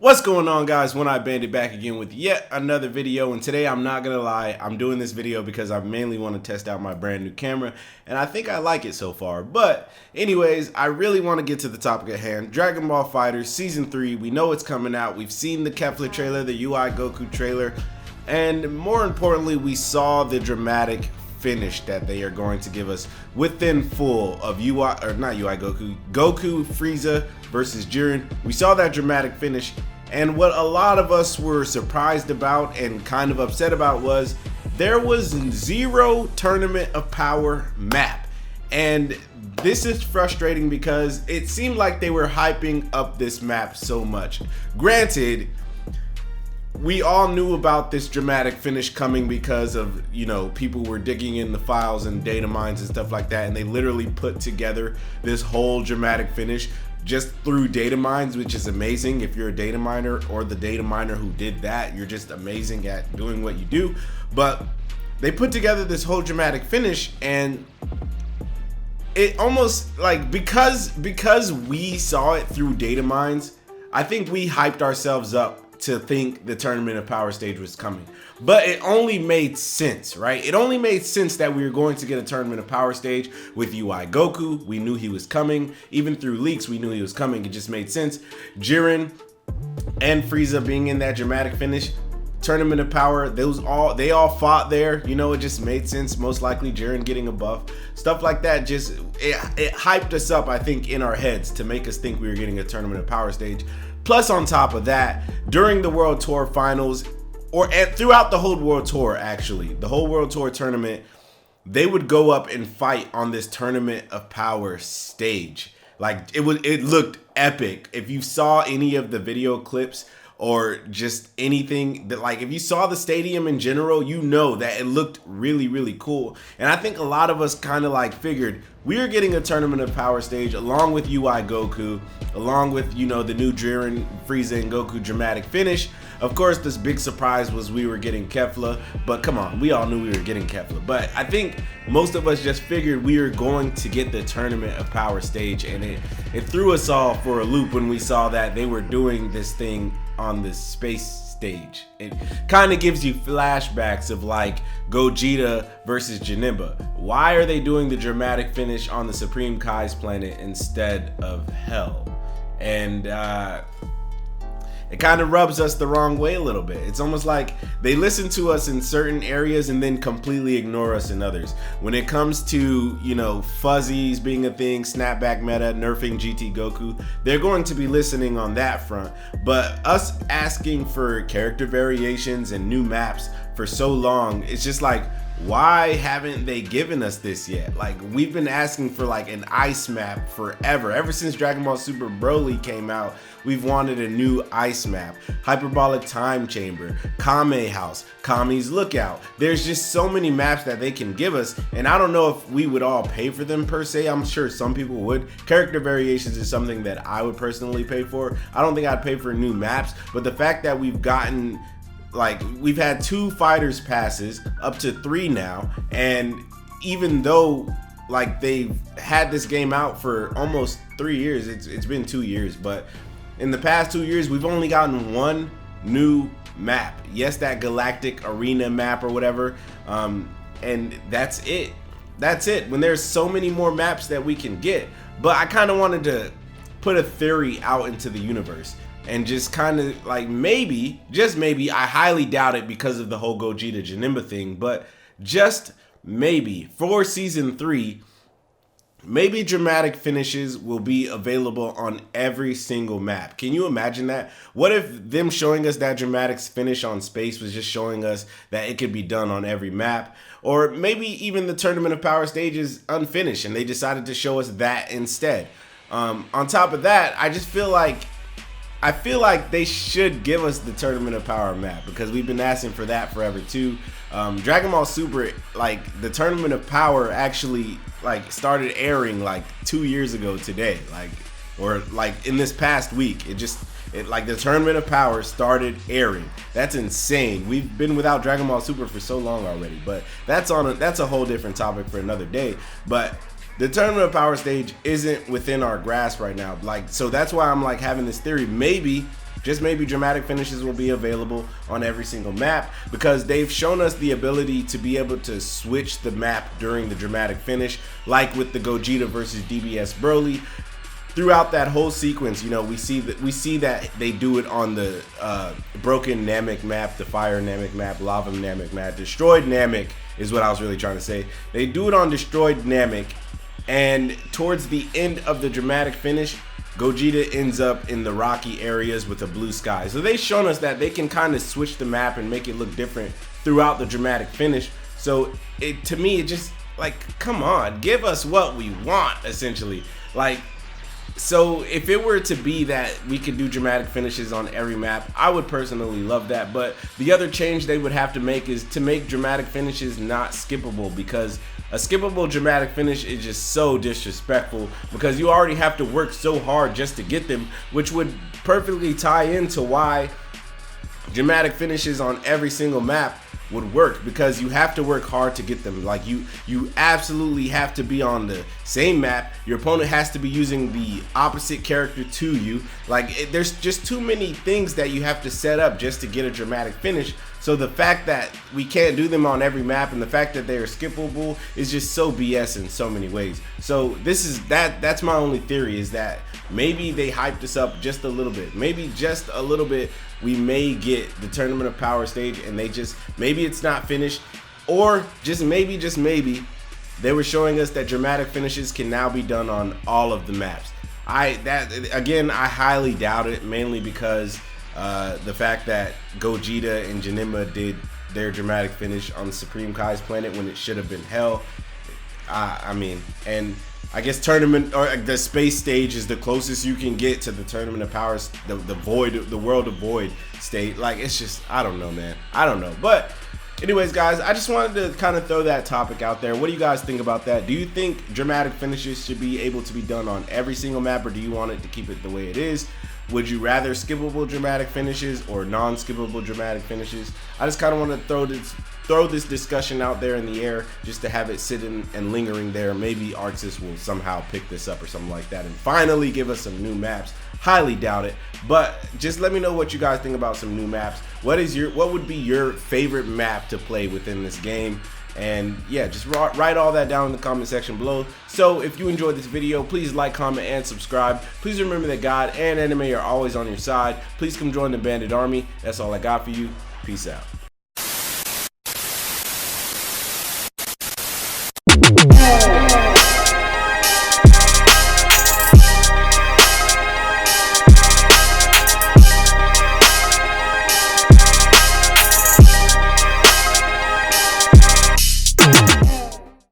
What's going on, guys? OneEyedBandit back again with yet another video, and today I'm not gonna lie, I'm doing this video because I mainly want to test out my brand new camera, and I think I like it so far. But anyways, I really want to get to the topic at hand. Dragon Ball FighterZ Season 3, we know it's coming out. We've seen the Kefla trailer, the UI Goku trailer, and more importantly, we saw the dramatic finish that they are going to give us within full of Goku Frieza versus Jiren. We saw that dramatic finish, and what a lot of us were surprised about and kind of upset about was there was zero Tournament of Power map. And this is frustrating because it seemed like they were hyping up this map so much. Granted, we all knew about this dramatic finish coming because of, people were digging in the files and data mines and stuff like that, and they literally put together this whole dramatic finish just through data mines, which is amazing. If you're a data miner or the data miner who did that, you're just amazing at doing what you do. But they put together this whole dramatic finish, and it almost like because we saw it through data mines, I think we hyped ourselves up to think the Tournament of Power stage was coming. But it only made sense, right? It only made sense that we were going to get a Tournament of Power stage with UI Goku. We knew he was coming. Even through leaks, we knew he was coming. It just made sense. Jiren and Frieza being in that dramatic finish. Tournament of Power, they all fought there. It just made sense. Most likely Jiren getting a buff. Stuff like that, it hyped us up, I think, in our heads to make us think we were getting a Tournament of Power stage. Plus, on top of that, during the World Tour finals, throughout the whole World Tour, actually, the whole World Tour tournament, they would go up and fight on this Tournament of Power stage. Like, it looked epic. If you saw any of the video clips or just anything that, like, if you saw the stadium in general, you know that it looked really, really cool. And I think a lot of us kind of like figured we are getting a Tournament of Power stage along with UI Goku, along with, the new Jiren, Frieza, and Goku dramatic finish. Of course, this big surprise was we were getting Kefla, but come on, we all knew we were getting Kefla. But I think most of us just figured we were going to get the Tournament of Power stage, and it threw us all for a loop when we saw that they were doing this thing on this space stage. It kind of gives you flashbacks of like Gogeta versus Janemba. Why are they doing the dramatic finish on the Supreme Kai's planet instead of Hell? And it kind of rubs us the wrong way a little bit. It's almost like they listen to us in certain areas and then completely ignore us in others. When it comes to, fuzzies being a thing, snapback meta, nerfing GT Goku, they're going to be listening on that front. But us asking for character variations and new maps for so long, it's just like, why haven't they given us this yet? Like, we've been asking for like an ice map forever. Ever since Dragon Ball Super Broly came out, we've wanted a new ice map. Hyperbolic Time Chamber, Kame House, Kami's Lookout. There's just so many maps that they can give us, and I don't know if we would all pay for them per se. I'm sure some people would. Character variations is something that I would personally pay for. I don't think I'd pay for new maps, but the fact that we've gotten, we've had 2 fighters passes, up to 3 now, and even though they've had this game out for almost 3 years, it's been 2 years, but in the past 2 years, we've only gotten 1 new map. Yes, that Galactic Arena map or whatever, and that's it. That's it. When there's so many more maps that we can get. But I kind of wanted to put a theory out into the universe and just kind of maybe, just maybe, I highly doubt it because of the whole Gogeta Janemba thing, but just maybe for Season 3, maybe dramatic finishes will be available on every single map. Can you imagine that? What if them showing us that dramatic finish on space was just showing us that it could be done on every map? Or maybe even the Tournament of Power stage is unfinished and they decided to show us that instead. On top of that, I feel like they should give us the Tournament of Power map because we've been asking for that forever too. Dragon Ball Super, the Tournament of Power actually started airing 2 years ago today, or in this past week. The Tournament of Power started airing. That's insane. We've been without Dragon Ball Super for so long already, but that's a whole different topic for another day. But the Tournament of Power stage isn't within our grasp right now. So that's why I'm having this theory. Maybe just maybe dramatic finishes will be available on every single map, because they've shown us the ability to be able to switch the map during the dramatic finish, like with the Gogeta versus DBS Broly. Throughout that whole sequence, you know, we see that they do it on the broken Namek map, the fire Namek map, lava Namek map, destroyed Namek is what I was really trying to say. They do it on destroyed Namek, and towards the end of the dramatic finish, Gogeta ends up in the rocky areas with a blue sky. So they've shown us that they can kind of switch the map and make it look different throughout the dramatic finish. So to me, it just, like, come on, give us what we want, essentially. Like, so if it were to be that we could do dramatic finishes on every map, I would personally love that. But the other change they would have to make is to make dramatic finishes not skippable, because a skippable dramatic finish is just so disrespectful, because you already have to work so hard just to get them, which would perfectly tie into why dramatic finishes on every single map would work, because you have to work hard to get them. Like, you absolutely have to be on the same map. Your opponent has to be using the opposite character to you. Like, there's just too many things that you have to set up just to get a dramatic finish. So the fact that we can't do them on every map, and the fact that they are skippable, is just so BS in so many ways. So that's my only theory, is that maybe they hyped this up just a little bit. Maybe just a little bit. We may get the Tournament of Power stage, and maybe it's not finished, or just maybe they were showing us that dramatic finishes can now be done on all of the maps. I highly doubt it, mainly because the fact that Gogeta and Janemba did their dramatic finish on Supreme Kai's planet when it should have been Hell. I mean, and I guess tournament, or the space stage, is the closest you can get to the Tournament of Powers, the World of Void state. Like, it's just, I don't know, man. I don't know. But anyways, guys, I just wanted to kind of throw that topic out there. What do you guys think about that? Do you think dramatic finishes should be able to be done on every single map, or do you want it to keep it the way it is? Would you rather skippable dramatic finishes or non-skippable dramatic finishes? I just kind of want to throw this discussion out there in the air, just to have it sitting and lingering there. Maybe Arxis will somehow pick this up or something like that and finally give us some new maps. Highly doubt it, but just let me know what you guys think about some new maps. What would be your favorite map to play within this game? And yeah, just write all that down in the comment section below. So if you enjoyed this video, please like, comment, and subscribe. Please remember that God and anime are always on your side. Please come join the Bandit Army. That's all I got for you. Peace out.